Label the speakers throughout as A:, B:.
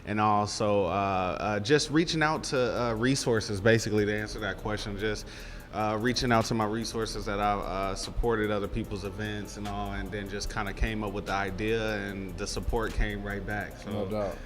A: and also just reaching out to resources, basically, to answer that question. Just reaching out to my resources that I've supported other people's events and all, and then just kind of came up with the idea, and the support came right back. So.
B: No doubt.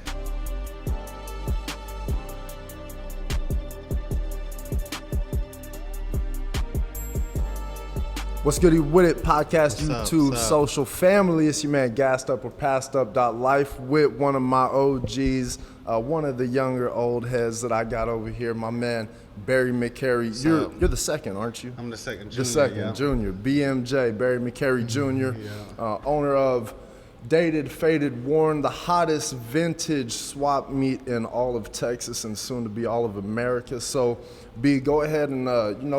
B: What's good with it? Podcast,
A: What's
B: YouTube,
A: up?
B: social family. It's your man, Gassed Up or Passed Up Life, with one of my OGs, one of the younger old heads that I got over here, my man, Barry McCary. You're the second, aren't you?
A: I'm the second junior.
B: The second
A: yeah.
B: junior. BMJ, Barry McCary Jr., owner of Dated, Faded, Worn, the hottest vintage swap meet in all of Texas and soon to be all of America. So, B, go ahead and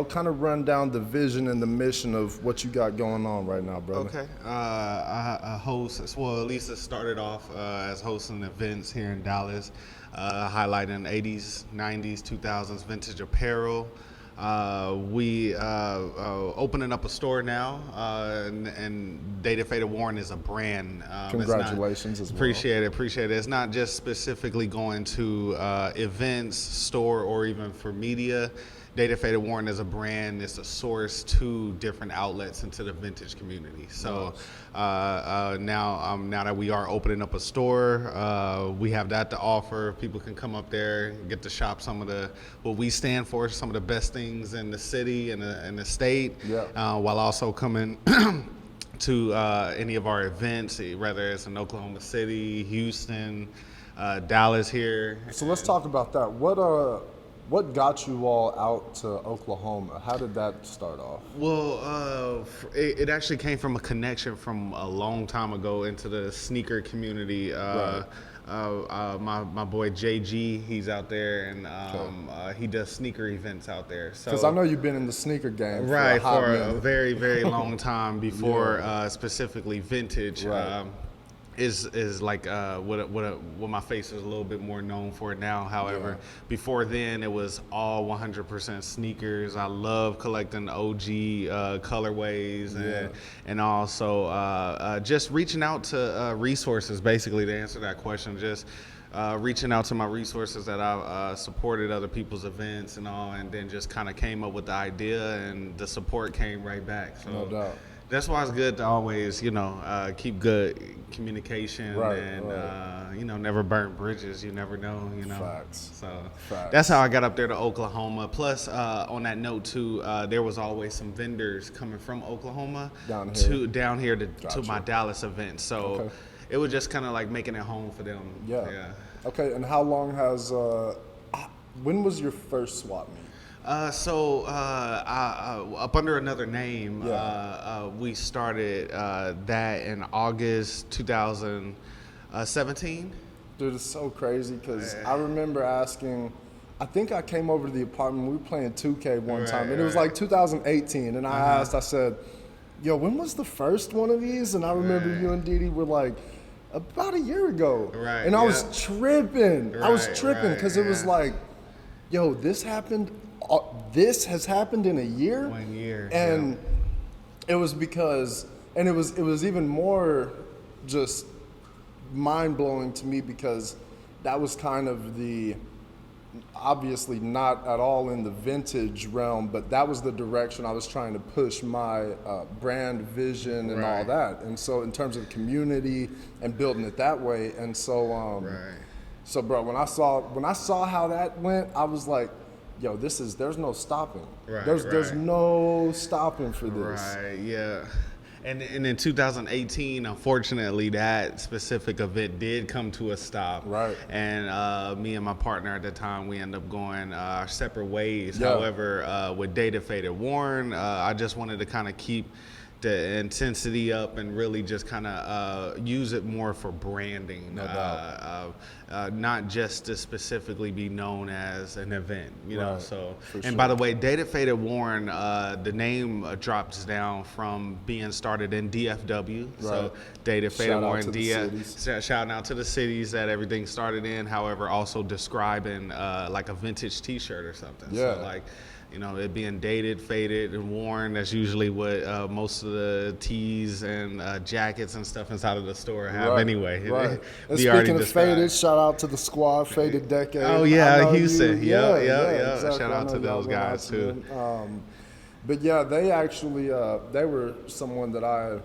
B: kind of run down the vision and the mission of what you got going on right now, brother.
A: Okay. I host, well, at least it started off as hosting events here in Dallas, highlighting 80s, 90s, 2000s vintage apparel. We opening up a store now, and Dated, Faded, Worn is a brand.
B: Congratulations as well.
A: Appreciate it. It's not just specifically going to events, store, or even for media. Dated, Faded, Worn is a brand. It's a source to different outlets into the vintage community. So now that we are opening up a store, we have that to offer. People can come up there and get to shop some of what we stand for, some of the best things in the city and the state, while also coming to any of our events, whether it's in Oklahoma City, Houston, Dallas here.
B: So let's talk about that. What got you all out to Oklahoma? How did that start off?
A: Well, it actually came from a connection from a long time ago into the sneaker community.
B: Right.
A: My boy JG, he's out there, and he does sneaker events out there.
B: Because I know you've been in the sneaker game for
A: a very, very long time before specifically vintage.
B: Right.
A: Is like what my face is a little bit more known for now. However, before then it was all 100% sneakers. I love collecting OG colorways and also just reaching out to resources, basically, to answer that question. Just reaching out to my resources that I've supported other people's events and all, and then just kind of came up with the idea, and the support came right back. So.
B: No doubt.
A: That's why it's good to always, keep good communication and, never burn bridges. You never know,
B: Facts.
A: So
B: Facts.
A: That's how I got up there to Oklahoma. Plus, on that note too, there was always some vendors coming from Oklahoma down here to my Dallas event. So it was just kind of like making it home for them.
B: Yeah. Okay, and how long has, when was your first swap meet?
A: Up under another name, we started that in August 2017.
B: Dude, it's so crazy because I remember asking, I think I came over to the apartment, we were playing 2K one time, and it was like 2018, and I said, yo, when was the first one of these? And I remember you and Didi were like, about a year ago.
A: Right.
B: And I was tripping. I was tripping because it was like, yo, this happened. This has happened in a year.
A: 1 year.
B: And it was because, and it was even more just mind blowing to me because that was kind of obviously not at all in the vintage realm, but that was the direction I was trying to push my brand vision and all that. And so in terms of community and building it that way. And so, so bro, when I saw how that went, I was like, yo, there's no stopping. There's no stopping for this.
A: Right, yeah. And in 2018, unfortunately, that specific event did come to a stop.
B: Right.
A: And me and my partner at the time, we ended up going our separate ways. However, with Dated, Faded, Worn, I just wanted to kind of keep the intensity up and really just kind of use it more for branding.
B: No doubt.
A: Not just to specifically be known as an event, you know. So,
B: sure.
A: By the way, Dated, Faded, Worn, the name drops down from being started in DFW. So, Dated, Faded, Worn, shouting out to the cities that everything started in. However, also describing like a vintage T-shirt or something.
B: Yeah.
A: So, like, you know, it being dated, faded, and worn. That's usually what most of the tees and jackets and stuff inside of the store have anyway.
B: Right. And
A: Be already
B: speaking of
A: described.
B: faded, shout out to the squad, Faded Decade.
A: Oh
B: I
A: yeah,
B: know
A: Houston.
B: you.
A: Yeah.
B: Exactly.
A: Shout
B: I
A: out
B: know
A: to
B: y'all
A: those
B: went out
A: guys
B: to
A: too.
B: them. But yeah, they actually they were someone that I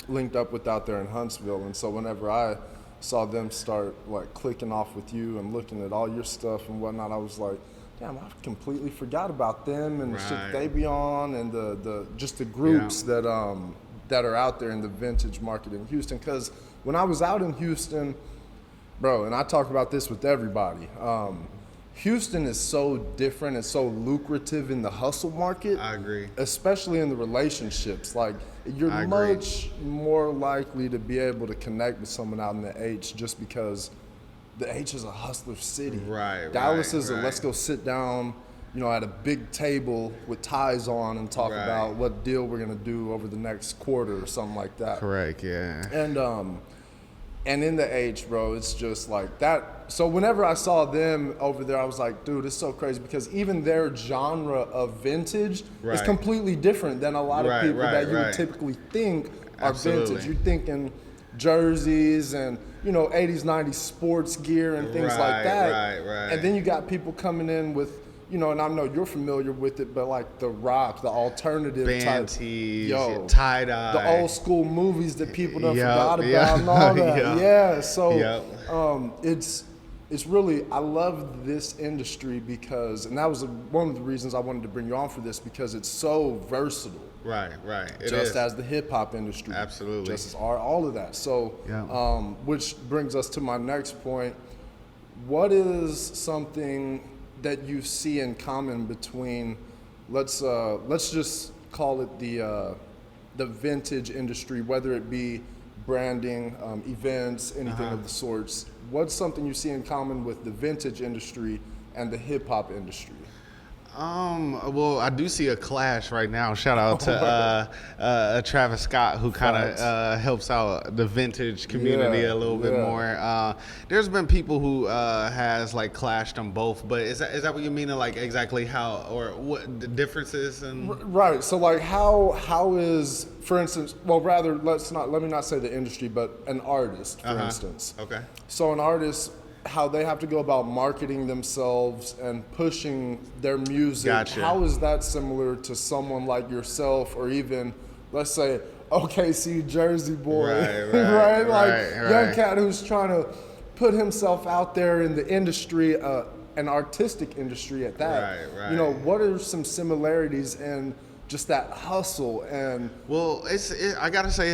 B: linked up with out there in Huntsville, and so whenever I saw them start like clicking off with you and looking at all your stuff and whatnot, I was like, damn, I completely forgot about them and the shit that they be on, and the just the groups that that are out there in the vintage market in Houston. Because when I was out in Houston, bro, and I talk about this with everybody, Houston is so different and so lucrative in the hustle market.
A: I agree.
B: Especially in the relationships. Like, you're much more likely to be able to connect with someone out in the H just because the H is a hustler city. Dallas is a let's go sit down, you know, at a big table with ties on and talk about what deal we're gonna do over the next quarter or something like that.
A: Correct, yeah.
B: And in the H, bro, it's just like that. So whenever I saw them over there, I was like, dude, it's so crazy because even their genre of vintage is completely different than a lot of people that you would typically think are vintage. You're thinking jerseys and, you know, 80s, 90s sports gear and things like that. And then you got people coming in with, you know, and I know you're familiar with it, but like the rock, the alternative
A: band
B: type,
A: tees, tie-dye,
B: the old school movies that people done forgot about and all that. So it's really, I love this industry because, and that was one of the reasons I wanted to bring you on for this, because it's so versatile.
A: Right.
B: Just as the hip hop industry.
A: Absolutely.
B: Just as all of that. So, which brings us to my next point. What is something that you see in common between, let's just call it the vintage industry, whether it be branding, events, anything of the sorts? What's something you see in common with the vintage industry and the hip hop industry?
A: Well, I do see a clash right now. Shout out to Travis Scott, who kind of helps out the vintage community a little bit more. There's been people who has like clashed them both, but is that what you mean? Like exactly how or what the differences and
B: right? So like how is, for instance, well, rather let me not say the industry, but an artist, for instance.
A: Okay.
B: So an artist, how they have to go about marketing themselves and pushing their music.
A: Gotcha.
B: How is that similar to someone like yourself, or even, let's say, OKC Jersey boy, young cat who's trying to put himself out there in the industry, an artistic industry at that. You know, what are some similarities in just that hustle? And
A: well, I gotta say,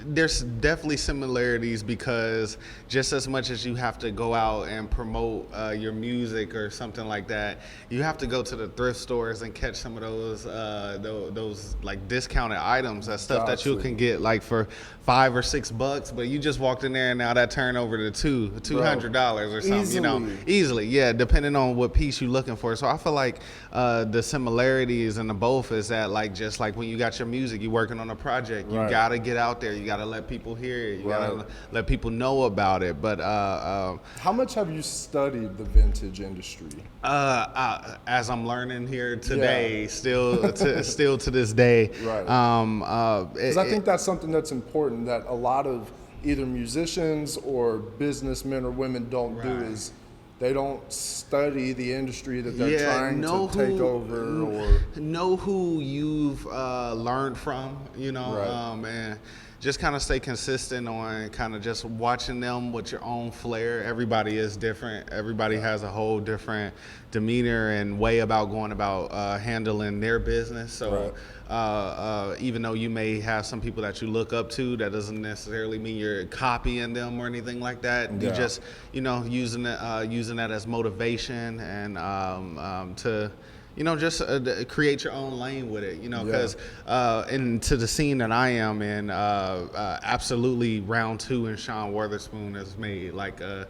A: there's definitely similarities, because just as much as you have to go out and promote your music or something like that, you have to go to the thrift stores and catch some of those like discounted items, that stuff that you can get like for $5 or $6, but you just walked in there and now that turned over to $200 or something.
B: Easily.
A: You know, easily, depending on what piece you're looking for. So I feel like the similarities in the both is that, like, just like when you got your music, you're working on a project, you gotta get out there, you gotta let people hear it, you gotta let people know about it. But
B: how much have you studied the vintage industry?
A: As I'm learning here today, still to this day, because
B: I think that's something that's important that a lot of either musicians or businessmen or women don't do, is they don't study the industry that they're trying to take over, or
A: know who you've learned from, you know, and just kind of stay consistent on kind of just watching them with your own flair. Everybody is different. Everybody has a whole different demeanor and way about going about handling their business. So even though you may have some people that you look up to, that doesn't necessarily mean you're copying them or anything like that. You just, you know, using that as motivation and to, you know, just create your own lane with it, you know, because into the scene that I am in, absolutely Round 2 and Sean Witherspoon has made like a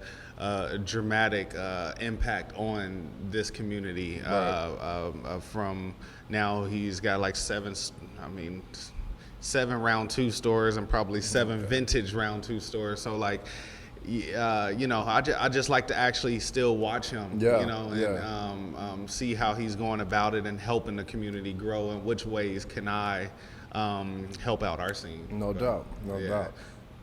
A: dramatic impact on this community. From now, he's got like 7 Round 2 stores and probably 7 vintage Round 2 stores. So like, you know, I just like to actually still watch him,
B: Yeah,
A: you know, and see how he's going about it and helping the community grow, and which ways can I help out our scene.
B: No
A: But,
B: doubt, no
A: yeah.
B: doubt.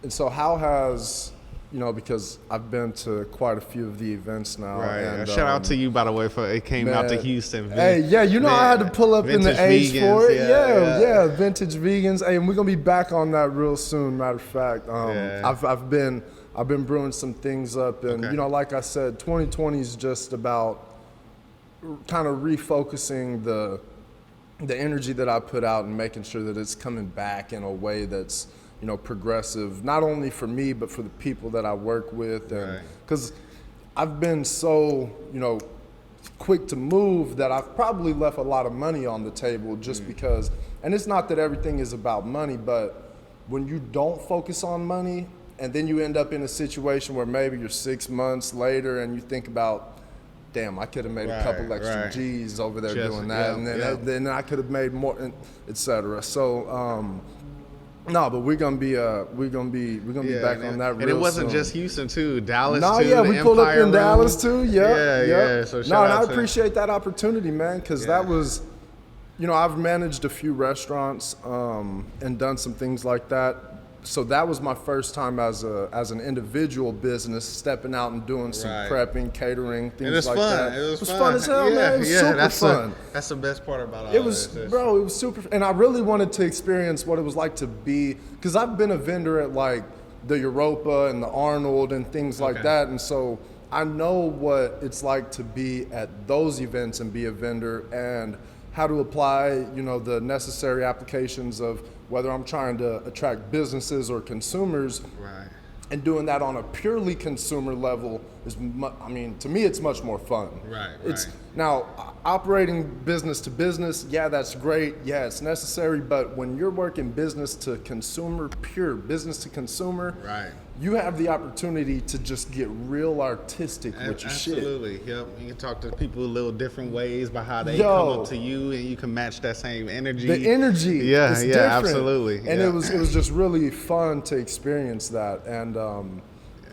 B: And so how has, you know, because I've been to quite a few of the events now.
A: Right.
B: And,
A: Shout out to you, by the way, for it came out to
B: man,
A: Houston.
B: Hey, yeah, you know I had to pull up in the
A: Vintage
B: H for it.
A: Vegans,
B: Yeah, Vintage Vegans. Hey, and we're gonna be back on that real soon. Matter of fact,
A: Yeah.
B: I've been brewing some things up, and
A: Okay.
B: you know, like I said, 2020 is just about kind of refocusing the energy that I put out and making sure that it's coming back in a way that's, you know, progressive, not only for me, but for the people that I work with. And
A: Right.
B: because I've been so, you know, quick to move that I've probably left a lot of money on the table just because, and it's not that everything is about money, but when you don't focus on money and then you end up in a situation where maybe you're 6 months later and you think about, damn, I could have made a couple extra
A: right.
B: G's over there
A: Just-
B: doing that,
A: yeah,
B: and then
A: yeah.
B: then I could have made more, et cetera. So, no, but we're gonna be back on that.
A: And it
B: real
A: wasn't
B: soon.
A: just Houston too. Dallas
B: No,
A: too.
B: yeah,
A: the
B: we pulled up
A: Empire
B: in
A: Room.
B: Dallas too.
A: Yeah. So
B: no,
A: shout
B: and I
A: out to
B: appreciate that opportunity, man, because
A: Yeah.
B: that was, you know, I've managed a few restaurants and done some things like that. So that was my first time as an individual business, stepping out and doing some
A: Right.
B: prepping, catering, things
A: And it's
B: like
A: fun.
B: that.
A: It was
B: fun as hell, man. It was super
A: that's
B: fun.
A: That's the best part about all
B: It was,
A: this.
B: bro, it was super, and I really wanted to experience what it was like to be, because I've been a vendor at like the Europa and the Arnold and things like
A: Okay.
B: that, and so I know what it's like to be at those events and be a vendor, and how to apply, you know, the necessary applications of whether I'm trying to attract businesses or consumers.
A: Right.
B: And doing that on a purely consumer level is, I mean, to me, it's much more fun.
A: Right,
B: It's
A: right.
B: now operating business to business. Yeah, that's great. Yeah, it's necessary. But when you're working business to consumer, pure business to consumer,
A: Right.
B: you have the opportunity to just get real artistic with your shit.
A: Absolutely. Yep. You can talk to people a little different ways by how they
B: Yo.
A: come up to you, and you can match that same energy.
B: The energy,
A: Yeah,
B: is
A: yeah,
B: different.
A: absolutely.
B: And
A: Yeah.
B: it was just really fun to experience that, and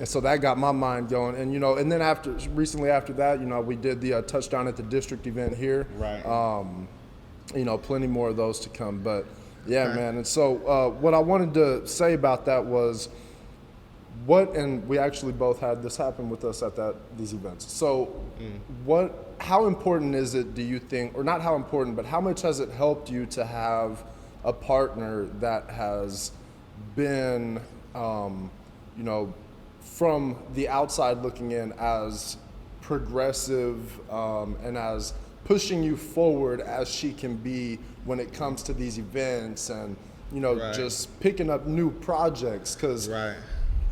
B: so that got my mind going. And you know, and then recently after that, you know, we did the touchdown at the district event here.
A: Right.
B: You know, plenty more of those to come. But yeah,
A: Okay.
B: man. And so what I wanted to say about that was, and we actually both had this happen with us at these events. So how important is it, do you think, or not how important, but how much has it helped you to have a partner that has been, you know, from the outside looking in as progressive and as pushing you forward as she can be when it comes to these events and, you know,
A: Right.
B: just picking up new projects? Because
A: Right.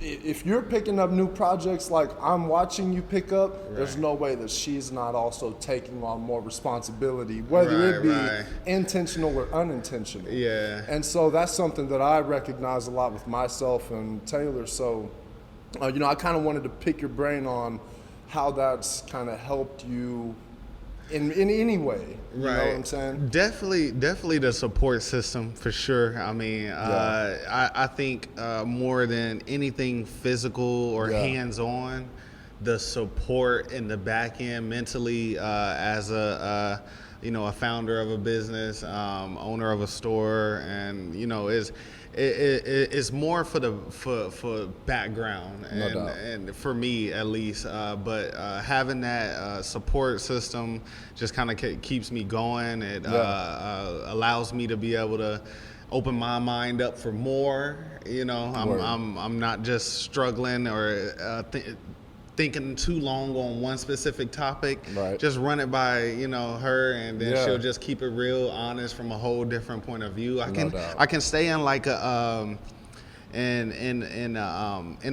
B: if you're picking up new projects like I'm watching you pick up, there's
A: Right.
B: no way that she's not also taking on more responsibility, whether it be
A: Right.
B: intentional or unintentional.
A: Yeah.
B: And so that's something that I recognize a lot with myself and Taylor. So, you know, I kind of wanted to pick your brain on how that's kind of helped you in any way. You know what I'm saying?
A: Definitely the support system for sure. I mean, I think more than anything physical or
B: Yeah.
A: hands-on, the support in the back end mentally as a you know, a founder of a business, owner of a store, and you know, it's more for background
B: No doubt.
A: and for me at least. But having that support system just kind of keeps me going. It allows me to be able to open my mind up for more. You know,
B: Word.
A: I'm not just struggling or thinking too long on one specific topic.
B: Right.
A: Just run it by, you know, her, and then
B: Yeah.
A: she'll just keep it real honest from a whole different point of view. I
B: doubt.
A: can stay in like a in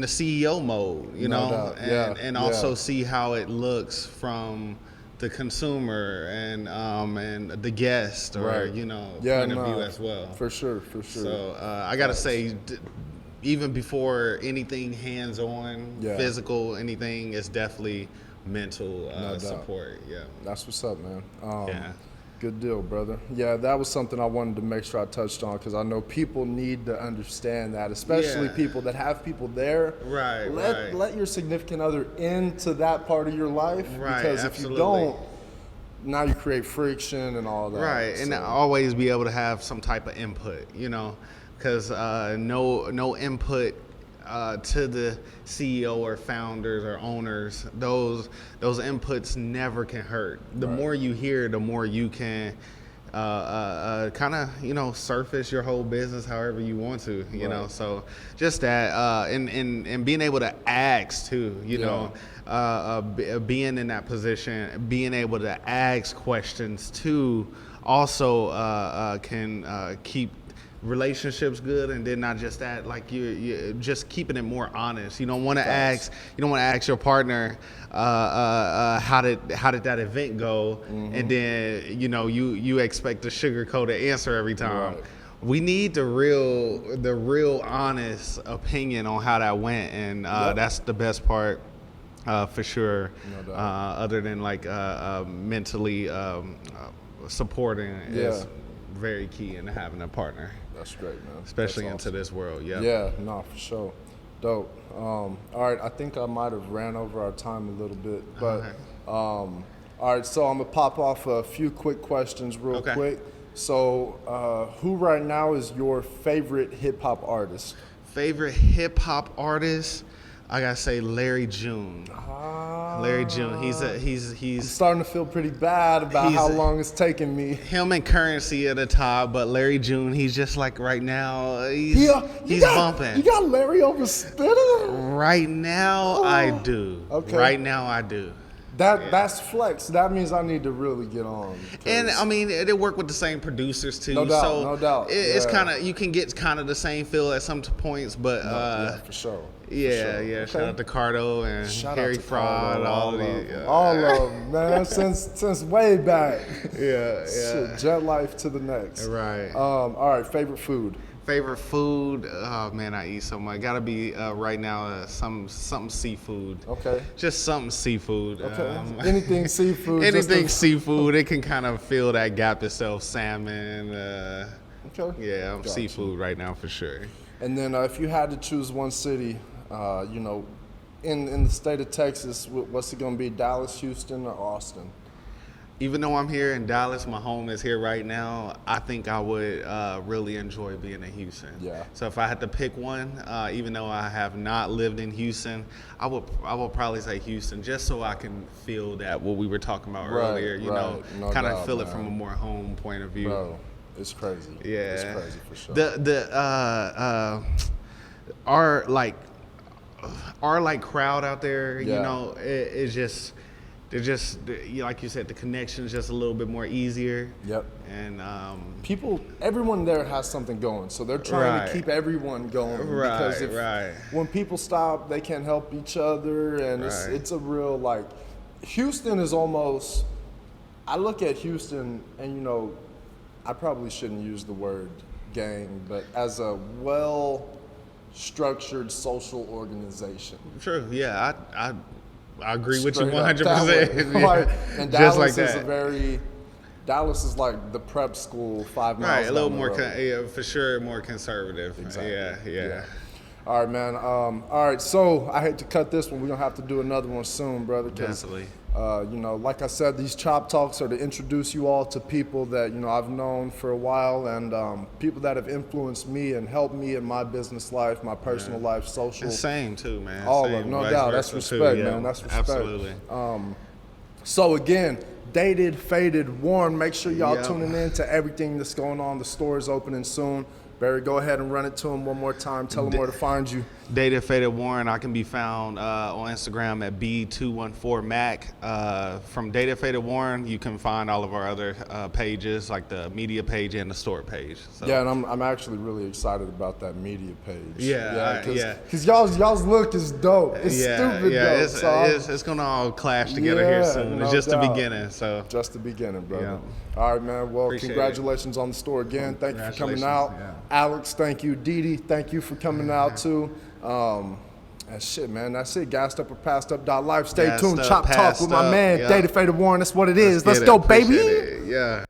A: the CEO mode, you
B: No
A: know,
B: doubt. Yeah.
A: and
B: Yeah.
A: also see how it looks from the consumer and the guest, or
B: Right.
A: you know,
B: Yeah,
A: point of
B: no,
A: view as well.
B: For sure.
A: So I gotta say, even before anything hands-on,
B: Yeah.
A: physical, anything, is definitely mental
B: doubt.
A: support. Yeah.
B: That's what's up, man.
A: Yeah.
B: Good deal, brother. Yeah, that was something I wanted to make sure I touched on because I know people need to understand that, especially
A: Yeah.
B: people that have people there.
A: Right, right.
B: Let your significant other into that part of your life
A: Right,
B: because
A: absolutely.
B: if you don't, now you create friction and all that.
A: Right, and always be able to have some type of input, because no input to the CEO or founders or owners, those inputs never can hurt. The more you hear, the more you can kind of surface your whole business however you want to, know. So just that and being able to ask too, being in that position, being able to ask questions too, also can keep relationships good, and then not just that, like you just keeping it more honest. You don't want to ask your partner how did that event go, and then you expect a sugar-coated answer every time.
B: Right.
A: We need the real honest opinion on how that went, and that's the best part. For sure.
B: No doubt.
A: Other than like mentally supporting is very key in having a partner.
B: That's great, man.
A: Especially
B: That's
A: into this world,
B: Yeah, no, for sure. Dope. All right, I think I might have ran over our time a little bit, but all right, so I'm gonna pop off a few quick questions real quick. So, who right now is your favorite hip hop artist?
A: Favorite hip hop artist? I gotta say Larry June. Larry June. He's
B: I'm starting to feel pretty bad about how long it's taking me.
A: Him and Currency at the top, but Larry June, he's just like right now, he's bumping.
B: You got Larry over Spitter?
A: Right now, I do.
B: Okay.
A: Right now, I do.
B: That's flex. That means I need to really get on.
A: And I mean, they work with the same producers too.
B: No doubt,
A: so
B: no doubt.
A: It's kind of, you can get kind of the same feel at some points, but
B: yeah, for sure.
A: Yeah.
B: Okay.
A: Shout out to Cardo and
B: Shout
A: Harry
B: out to
A: Fraud,
B: Cardo,
A: all of these.
B: all of them, man. since way back.
A: Yeah.
B: Shit, jet life to the next.
A: Right.
B: All right. Favorite food.
A: Favorite food? Oh man, I eat so much. Gotta be right now something seafood.
B: Okay.
A: Just something seafood.
B: Okay. Anything seafood.
A: Anything seafood. It can kind of fill that gap itself. Salmon.
B: Okay.
A: Yeah, seafood right now for sure.
B: And then if you had to choose one city, in the state of Texas, what's it gonna be? Dallas, Houston, or Austin?
A: Even though I'm here in Dallas, my home is here right now, I think I would really enjoy being in Houston.
B: Yeah.
A: So if I had to pick one, even though I have not lived in Houston, I would probably say Houston, just so I can feel that what we were talking about earlier,
B: no
A: kind of
B: doubt,
A: feel it
B: man.
A: from a more home point of view.
B: Bro, it's crazy.
A: Yeah.
B: It's crazy for sure.
A: Our crowd out there,
B: Yeah.
A: it's just, they're just, like you said, the connection's just a little bit more easier.
B: Yep.
A: And
B: everyone there has something going, so they're trying to keep everyone going. Because when people stop, they can't help each other, and it's a real, like, Houston is almost, I look at Houston, and I probably shouldn't use the word gang, but as a well-structured social organization.
A: True, yeah, I agree with you
B: Straight up
A: 100%.
B: Like, and
A: Just
B: Dallas
A: like
B: is
A: that.
B: Dallas is like the prep school 5 miles
A: Right, a little
B: down the
A: more,
B: road.
A: for sure, more conservative.
B: Exactly.
A: Yeah.
B: All right, man. All right, so I hate to cut this one. We're going to have to do another one soon, brother.
A: Definitely.
B: Like I said, these Chop Talks are to introduce you all to people that, I've known for a while, and people that have influenced me and helped me in my business life, my personal life, social.
A: And same too, man.
B: All
A: same,
B: of them, no
A: vice
B: doubt. That's
A: versa,
B: respect,
A: too. Yeah,
B: man. That's respect.
A: Absolutely.
B: So again, dated, faded, worn. Make sure y'all
A: Yep.
B: tuning in to everything that's going on. The store is opening soon. Barry, go ahead and run it to him one more time. Tell him where to find you.
A: Dated Faded Warren. I can be found on Instagram at B214Mac. From Dated Faded Warren, you can find all of our other pages, like the media page and the store page. So.
B: Yeah, and I'm actually really excited about that media page.
A: Yeah.
B: Because y'all's look is dope. It's stupid dope.
A: It's gonna all clash together here soon.
B: No
A: It's just
B: doubt.
A: the beginning. So.
B: Just the beginning, brother.
A: Yeah.
B: All right, man. Well,
A: Appreciate
B: congratulations on the store again. Thank you for coming out.
A: Yeah.
B: Alex, thank you. Dee Dee, thank you for coming out too. And shit, man. That's it. Gassed up or passed up. Life. Stay
A: Gassed
B: tuned.
A: up,
B: Chop Talk
A: passed
B: with my
A: up,
B: man,
A: yeah.
B: Dated Faded Warren. That's what it is. Let's
A: Get it.
B: go, baby.
A: Appreciate it. Yeah.